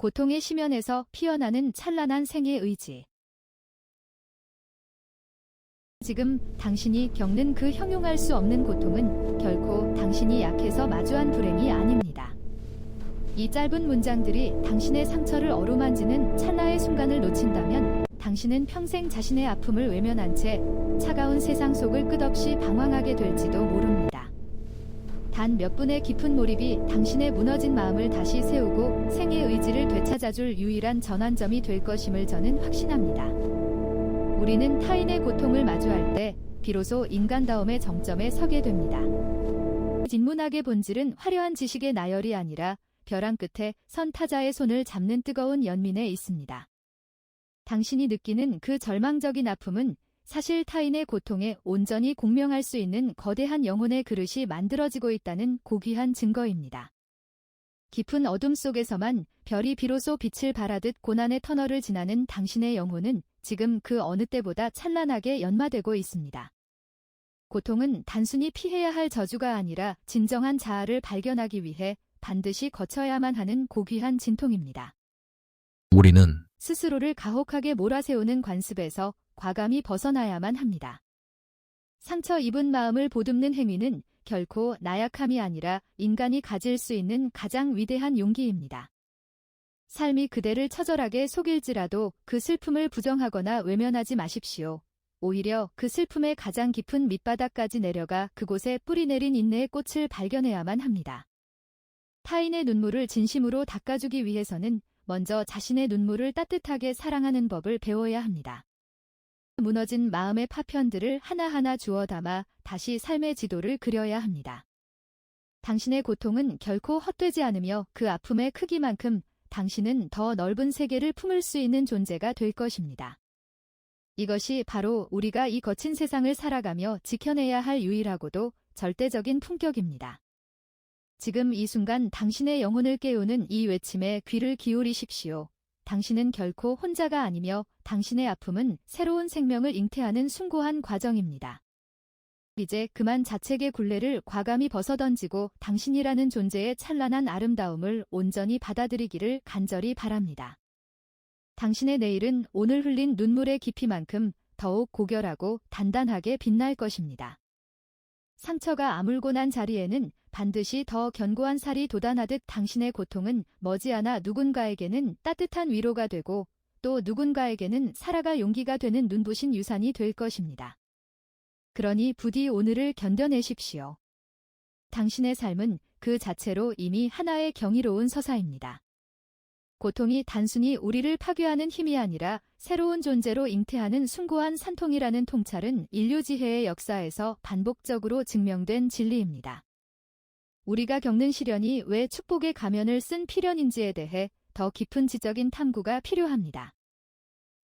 고통의 심연에서 피어나는 찬란한 생의 의지. 지금 당신이 겪는 그 형용할 수 없는 고통은 결코 당신이 약해서 마주한 불행이 아닙니다. 이 짧은 문장들이 당신의 상처를 어루만지는 찰나의 순간을 놓친다면 당신은 평생 자신의 아픔을 외면한 채 차가운 세상 속을 끝없이 방황하게 될지도 모릅니다. 단 몇 분의 깊은 몰입이 당신의 무너진 마음을 다시 세우고 생의 의지를 되찾아줄 유일한 전환점이 될 것임을 저는 확신합니다. 우리는 타인의 고통을 마주할 때 비로소 인간다움의 정점에 서게 됩니다. 인문학의 본질은 화려한 지식의 나열이 아니라 벼랑 끝에 선 타자의 손을 잡는 뜨거운 연민에 있습니다. 당신이 느끼는 그 절망적인 아픔은 사실 타인의 고통에 온전히 공명할 수 있는 거대한 영혼의 그릇이 만들어지고 있다는 고귀한 증거입니다. 깊은 어둠 속에서만 별이 비로소 빛을 발하듯 고난의 터널을 지나는 당신의 영혼은 지금 그 어느 때보다 찬란하게 연마되고 있습니다. 고통은 단순히 피해야 할 저주가 아니라 진정한 자아를 발견하기 위해 반드시 거쳐야만 하는 고귀한 진통입니다. 우리는 스스로를 가혹하게 몰아세우는 관습에서 과감히 벗어나야만 합니다. 상처 입은 마음을 보듬는 행위는 결코 나약함이 아니라 인간이 가질 수 있는 가장 위대한 용기입니다. 삶이 그대를 처절하게 속일지라도 그 슬픔을 부정하거나 외면하지 마십시오. 오히려 그 슬픔의 가장 깊은 밑바닥까지 내려가 그곳에 뿌리내린 인내의 꽃을 발견해야만 합니다. 타인의 눈물을 진심으로 닦아주기 위해서는 먼저 자신의 눈물을 따뜻하게 사랑하는 법을 배워야 합니다. 무너진 마음의 파편들을 하나하나 주워 담아 다시 삶의 지도를 그려야 합니다. 당신의 고통은 결코 헛되지 않으며 그 아픔의 크기만큼 당신은 더 넓은 세계를 품을 수 있는 존재가 될 것입니다. 이것이 바로 우리가 이 거친 세상을 살아가며 지켜내야 할 유일하고도 절대적인 품격입니다. 지금 이 순간 당신의 영혼을 깨우는 이 외침에 귀를 기울이십시오. 당신은 결코 혼자가 아니며 당신의 아픔은 새로운 생명을 잉태하는 숭고한 과정입니다. 이제 그만 자책의 굴레를 과감히 벗어던지고 당신이라는 존재의 찬란한 아름다움을 온전히 받아들이기를 간절히 바랍니다. 당신의 내일은 오늘 흘린 눈물의 깊이만큼 더욱 고결하고 단단하게 빛날 것입니다. 상처가 아물고 난 자리에는 반드시 더 견고한 살이 돋아나듯 당신의 고통은 머지않아 누군가에게는 따뜻한 위로가 되고 또 누군가에게는 살아갈 용기가 되는 눈부신 유산이 될 것입니다. 그러니 부디 오늘을 견뎌내십시오. 당신의 삶은 그 자체로 이미 하나의 경이로운 서사입니다. 고통이 단순히 우리를 파괴하는 힘이 아니라 새로운 존재로 잉태하는 숭고한 산통이라는 통찰은 인류 지혜의 역사에서 반복적으로 증명된 진리입니다. 우리가 겪는 시련이 왜 축복의 가면을 쓴 필연인지에 대해 더 깊은 지적인 탐구가 필요합니다.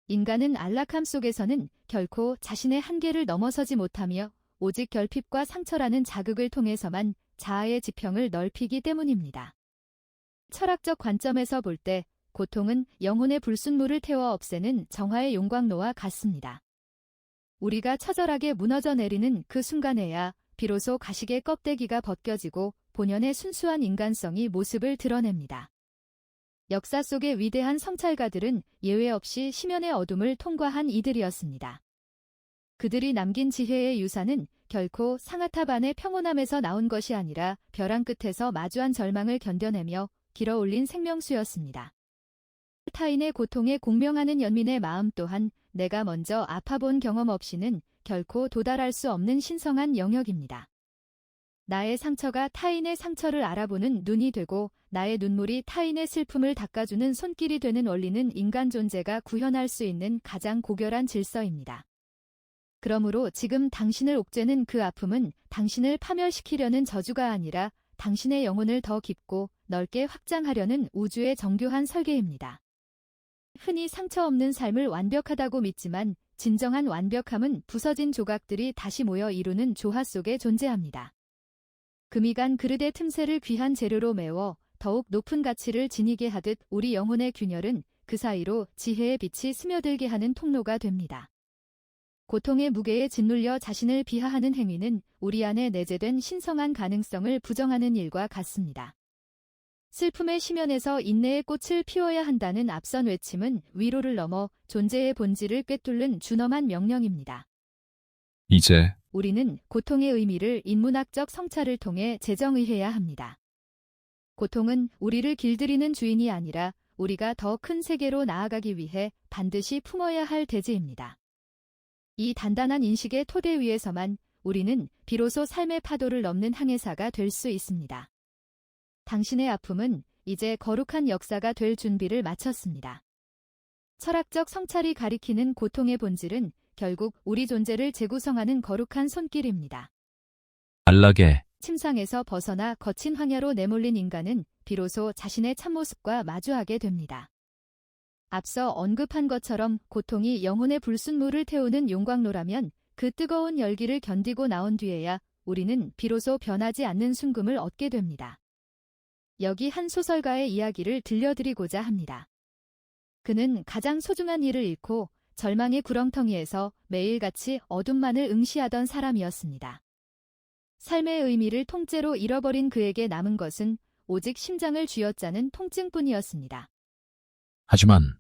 인간은 안락함 속에서는 결코 자신의 한계를 넘어서지 못하며 오직 결핍과 상처라는 자극을 통해서만 자아의 지평을 넓히기 때문입니다. 철학적 관점에서 볼 때 고통은 영혼의 불순물을 태워 없애는 정화의 용광로와 같습니다. 우리가 처절하게 무너져 내리는 그 순간에야 비로소 가식의 껍데기가 벗겨지고 본연의 순수한 인간성이 모습을 드러냅니다. 역사 속의 위대한 성찰가들은 예외 없이 심연의 어둠을 통과한 이들이었습니다. 그들이 남긴 지혜의 유산은 결코 상아탑 안의 평온함에서 나온 것이 아니라 벼랑 끝에서 마주한 절망을 견뎌내며 길어올린 생명수였습니다. 타인의 고통에 공명하는 연민의 마음 또한 내가 먼저 아파본 경험 없이는 결코 도달할 수 없는 신성한 영역입니다. 나의 상처가 타인의 상처를 알아보는 눈이 되고 나의 눈물이 타인의 슬픔을 닦아주는 손길이 되는 원리는 인간 존재가 구현할 수 있는 가장 고결한 질서입니다. 그러므로 지금 당신을 옥죄는 그 아픔은 당신을 파멸시키려는 저주가 아니라 당신의 영혼을 더 깊고 넓게 확장하려는 우주의 정교한 설계입니다. 흔히 상처 없는 삶을 완벽하다고 믿지만 진정한 완벽함은 부서진 조각들이 다시 모여 이루는 조화 속에 존재합니다. 금이 간 그릇의 틈새를 귀한 재료로 메워 더욱 높은 가치를 지니게 하듯 우리 영혼의 균열은 그 사이로 지혜의 빛이 스며들게 하는 통로가 됩니다. 고통의 무게에 짓눌려 자신을 비하하는 행위는 우리 안에 내재된 신성한 가능성을 부정하는 일과 같습니다. 슬픔의 심연에서 인내의 꽃을 피워야 한다는 앞선 외침은 위로를 넘어 존재의 본질을 꿰뚫는 준엄한 명령입니다. 이제 우리는 고통의 의미를 인문학적 성찰을 통해 재정의해야 합니다. 고통은 우리를 길들이는 주인이 아니라 우리가 더 큰 세계로 나아가기 위해 반드시 품어야 할 대지입니다. 이 단단한 인식의 토대 위에서만 우리는 비로소 삶의 파도를 넘는 항해사가 될 수 있습니다. 당신의 아픔은 이제 거룩한 역사가 될 준비를 마쳤습니다. 철학적 성찰이 가리키는 고통의 본질은 결국 우리 존재를 재구성하는 거룩한 손길입니다. 안락의 침상에서 벗어나 거친 황야로 내몰린 인간은 비로소 자신의 참모습과 마주하게 됩니다. 앞서 언급한 것처럼 고통이 영혼의 불순물을 태우는 용광로라면 그 뜨거운 열기를 견디고 나온 뒤에야 우리는 비로소 변하지 않는 순금을 얻게 됩니다. 여기 한 소설가의 이야기를 들려드리고자 합니다. 그는 가장 소중한 일을 잃고 절망의 구렁텅이에서 매일같이 어둠만을 응시하던 사람이었습니다. 삶의 의미를 통째로 잃어버린 그에게 남은 것은 오직 심장을 쥐어짜는 통증뿐이었습니다. 하지만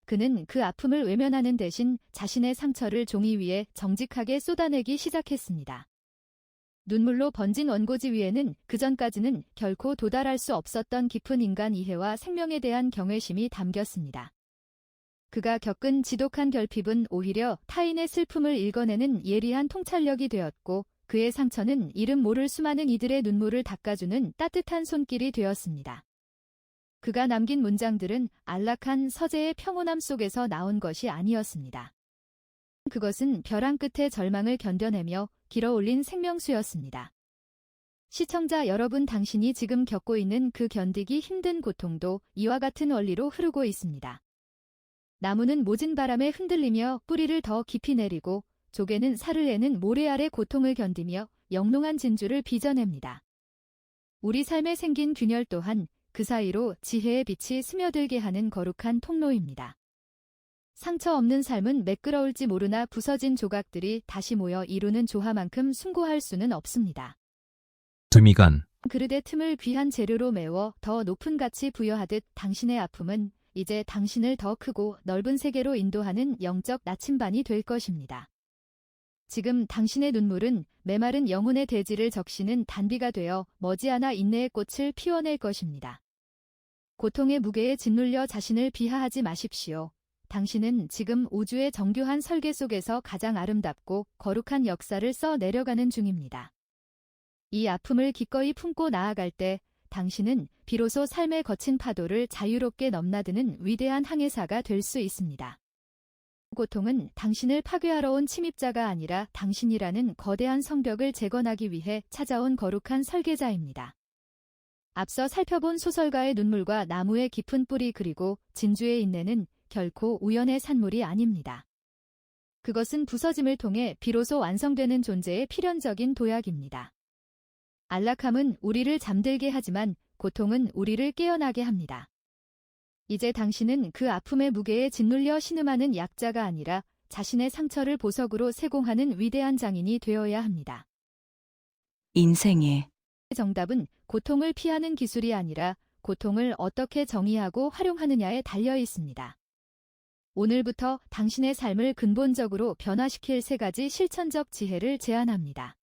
그는 그 아픔을 외면하는 대신 자신의 상처를 종이 위에 정직하게 쏟아내기 시작했습니다. 눈물로 번진 원고지 위에는 그전까지는 결코 도달할 수 없었던 깊은 인간 이해와 생명에 대한 경외심이 담겼습니다. 그가 겪은 지독한 결핍은 오히려 타인의 슬픔을 읽어내는 예리한 통찰력이 되었고 그의 상처는 이름 모를 수많은 이들의 눈물을 닦아주는 따뜻한 손길이 되었습니다. 그가 남긴 문장들은 안락한 서재의 평온함 속에서 나온 것이 아니었습니다. 그것은 벼랑 끝의 절망을 견뎌내며 길어올린 생명수였습니다. 시청자 여러분, 당신이 지금 겪고 있는 그 견디기 힘든 고통도 이와 같은 원리로 흐르고 있습니다. 나무는 모진 바람에 흔들리며 뿌리를 더 깊이 내리고 조개는 살을 내는 모래 아래 고통을 견디며 영롱한 진주를 빚어냅니다. 우리 삶에 생긴 균열 또한 그 사이로 지혜의 빛이 스며들게 하는 거룩한 통로입니다. 상처 없는 삶은 매끄러울지 모르나 부서진 조각들이 다시 모여 이루는 조화만큼 숭고할 수는 없습니다. 드미간 그릇의 틈을 귀한 재료로 메워 더 높은 가치 부여하듯 당신의 아픔은 이제 당신을 더 크고 넓은 세계로 인도하는 영적 나침반이 될 것입니다. 지금 당신의 눈물은 메마른 영혼의 대지를 적시는 단비가 되어 머지않아 인내의 꽃을 피워낼 것입니다. 고통의 무게에 짓눌려 자신을 비하하지 마십시오. 당신은 지금 우주의 정교한 설계 속에서 가장 아름답고 거룩한 역사를 써 내려가는 중입니다. 이 아픔을 기꺼이 품고 나아갈 때 당신은 비로소 삶의 거친 파도를 자유롭게 넘나드는 위대한 항해사가 될 수 있습니다. 고통은 당신을 파괴하러 온 침입자가 아니라 당신이라는 거대한 성벽을 재건하기 위해 찾아온 거룩한 설계자입니다. 앞서 살펴본 소설가의 눈물과 나무의 깊은 뿌리 그리고 진주의 인내는 결코 우연의 산물이 아닙니다. 그것은 부서짐을 통해 비로소 완성되는 존재의 필연적인 도약입니다. 안락함은 우리를 잠들게 하지만 고통은 우리를 깨어나게 합니다. 이제 당신은 그 아픔의 무게에 짓눌려 신음하는 약자가 아니라 자신의 상처를 보석으로 세공하는 위대한 장인이 되어야 합니다. 인생의 정답은 고통을 피하는 기술이 아니라 고통을 어떻게 정의하고 활용하느냐에 달려 있습니다. 오늘부터 당신의 삶을 근본적으로 변화시킬 3가지 실천적 지혜를 제안합니다.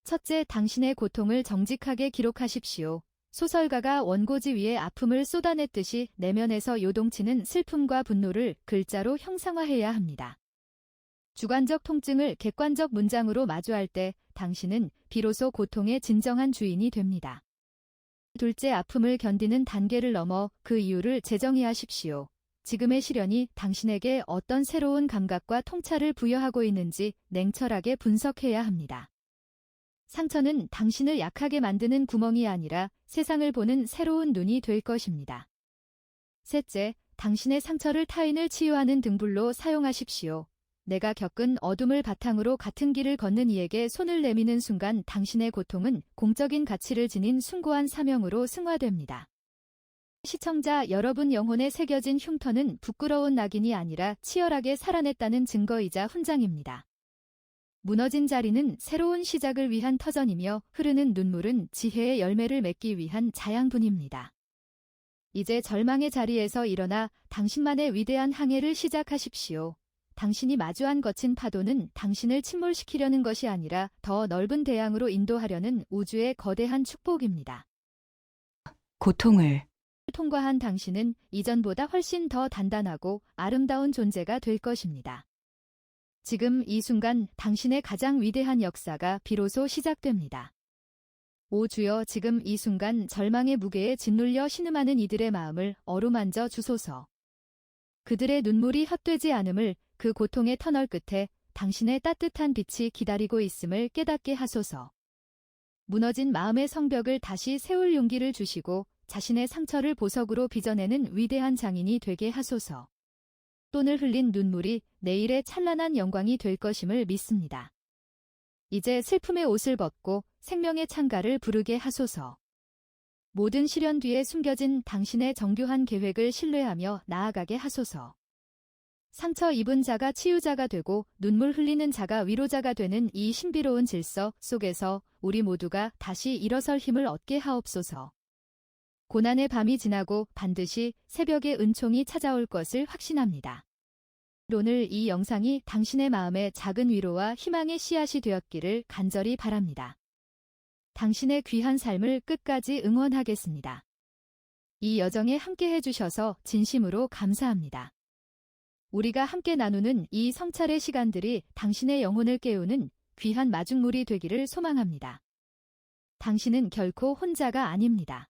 첫째, 당신의 고통을 정직하게 기록하십시오. 소설가가 원고지 위에 아픔을 쏟아냈듯이 내면에서 요동치는 슬픔과 분노를 글자로 형상화해야 합니다. 주관적 통증을 객관적 문장으로 마주할 때 당신은 비로소 고통의 진정한 주인이 됩니다. 둘째, 아픔을 견디는 단계를 넘어 그 이유를 재정의하십시오. 지금의 시련이 당신에게 어떤 새로운 감각과 통찰을 부여하고 있는지 냉철하게 분석해야 합니다. 상처는 당신을 약하게 만드는 구멍이 아니라 세상을 보는 새로운 눈이 될 것입니다. 셋째, 당신의 상처를 타인을 치유하는 등불로 사용하십시오. 내가 겪은 어둠을 바탕으로 같은 길을 걷는 이에게 손을 내미는 순간 당신의 고통은 공적인 가치를 지닌 숭고한 사명으로 승화됩니다. 시청자 여러분, 영혼에 새겨진 흉터는 부끄러운 낙인이 아니라 치열하게 살아냈다는 증거이자 훈장입니다. 무너진 자리는 새로운 시작을 위한 터전이며 흐르는 눈물은 지혜의 열매를 맺기 위한 자양분입니다. 이제 절망의 자리에서 일어나 당신만의 위대한 항해를 시작하십시오. 당신이 마주한 거친 파도는 당신을 침몰시키려는 것이 아니라 더 넓은 대양으로 인도하려는 우주의 거대한 축복입니다. 고통을 통과한 당신은 이전보다 훨씬 더 단단하고 아름다운 존재가 될 것입니다. 지금 이 순간 당신의 가장 위대한 역사가 비로소 시작됩니다. 오 주여, 지금 이 순간 절망의 무게에 짓눌려 신음하는 이들의 마음을 어루만져 주소서. 그들의 눈물이 헛되지 않음을, 그 고통의 터널 끝에 당신의 따뜻한 빛이 기다리고 있음을 깨닫게 하소서. 무너진 마음의 성벽을 다시 세울 용기를 주시고 자신의 상처를 보석으로 빚어내는 위대한 장인이 되게 하소서. 오늘 흘린 눈물이 내일의 찬란한 영광이 될 것임을 믿습니다. 이제 슬픔의 옷을 벗고 생명의 창가를 부르게 하소서. 모든 시련 뒤에 숨겨진 당신의 정교한 계획을 신뢰하며 나아가게 하소서. 상처 입은 자가 치유자가 되고 눈물 흘리는 자가 위로자가 되는 이 신비로운 질서 속에서 우리 모두가 다시 일어설 힘을 얻게 하옵소서. 고난의 밤이 지나고 반드시 새벽의 은총이 찾아올 것을 확신합니다. 오늘 이 영상이 당신의 마음에 작은 위로와 희망의 씨앗이 되었기를 간절히 바랍니다. 당신의 귀한 삶을 끝까지 응원하겠습니다. 이 여정에 함께 해주셔서 진심으로 감사합니다. 우리가 함께 나누는 이 성찰의 시간들이 당신의 영혼을 깨우는 귀한 마중물이 되기를 소망합니다. 당신은 결코 혼자가 아닙니다.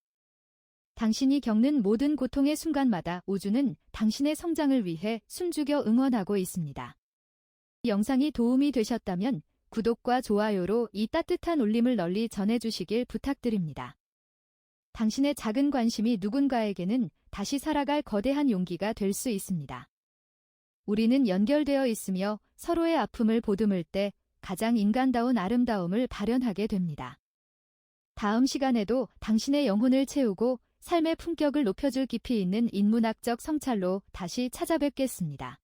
당신이 겪는 모든 고통의 순간마다 우주는 당신의 성장을 위해 숨죽여 응원하고 있습니다. 이 영상이 도움이 되셨다면 구독과 좋아요로 이 따뜻한 울림을 널리 전해주시길 부탁드립니다. 당신의 작은 관심이 누군가에게는 다시 살아갈 거대한 용기가 될 수 있습니다. 우리는 연결되어 있으며 서로의 아픔을 보듬을 때 가장 인간다운 아름다움을 발현하게 됩니다. 다음 시간에도 당신의 영혼을 채우고 삶의 품격을 높여줄 깊이 있는 인문학적 성찰로 다시 찾아뵙겠습니다.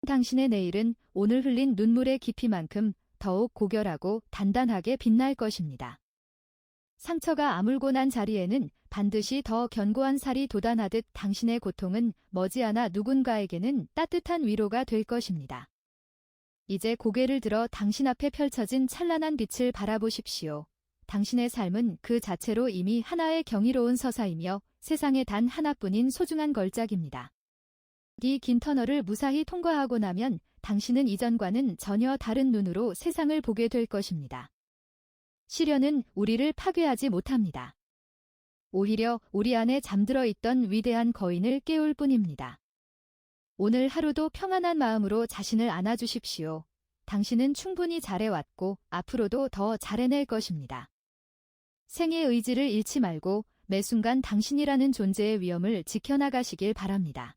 당신의 내일은 오늘 흘린 눈물의 깊이만큼 더욱 고결하고 단단하게 빛날 것입니다. 상처가 아물고 난 자리에는 반드시 더 견고한 살이 돋아나듯 당신의 고통은 머지않아 누군가에게는 따뜻한 위로가 될 것입니다. 이제 고개를 들어 당신 앞에 펼쳐진 찬란한 빛을 바라보십시오. 당신의 삶은 그 자체로 이미 하나의 경이로운 서사이며 세상에 단 하나뿐인 소중한 걸작입니다. 이 긴 터널을 무사히 통과하고 나면 당신은 이전과는 전혀 다른 눈으로 세상을 보게 될 것입니다. 시련은 우리를 파괴하지 못합니다. 오히려 우리 안에 잠들어 있던 위대한 거인을 깨울 뿐입니다. 오늘 하루도 평안한 마음으로 자신을 안아주십시오. 당신은 충분히 잘해왔고 앞으로도 더 잘해낼 것입니다. 생의 의지를 잃지 말고 매 순간 당신이라는 존재의 위엄을 지켜나가시길 바랍니다.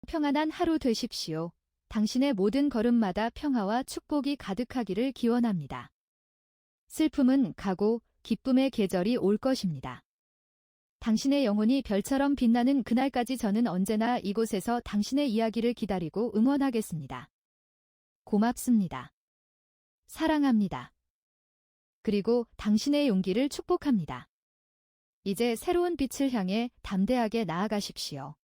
평안한 하루 되십시오. 당신의 모든 걸음마다 평화와 축복이 가득하기를 기원합니다. 슬픔은 가고 기쁨의 계절이 올 것입니다. 당신의 영혼이 별처럼 빛나는 그날까지 저는 언제나 이곳에서 당신의 이야기를 기다리고 응원하겠습니다. 고맙습니다. 사랑합니다. 그리고 당신의 용기를 축복합니다. 이제 새로운 빛을 향해 담대하게 나아가십시오.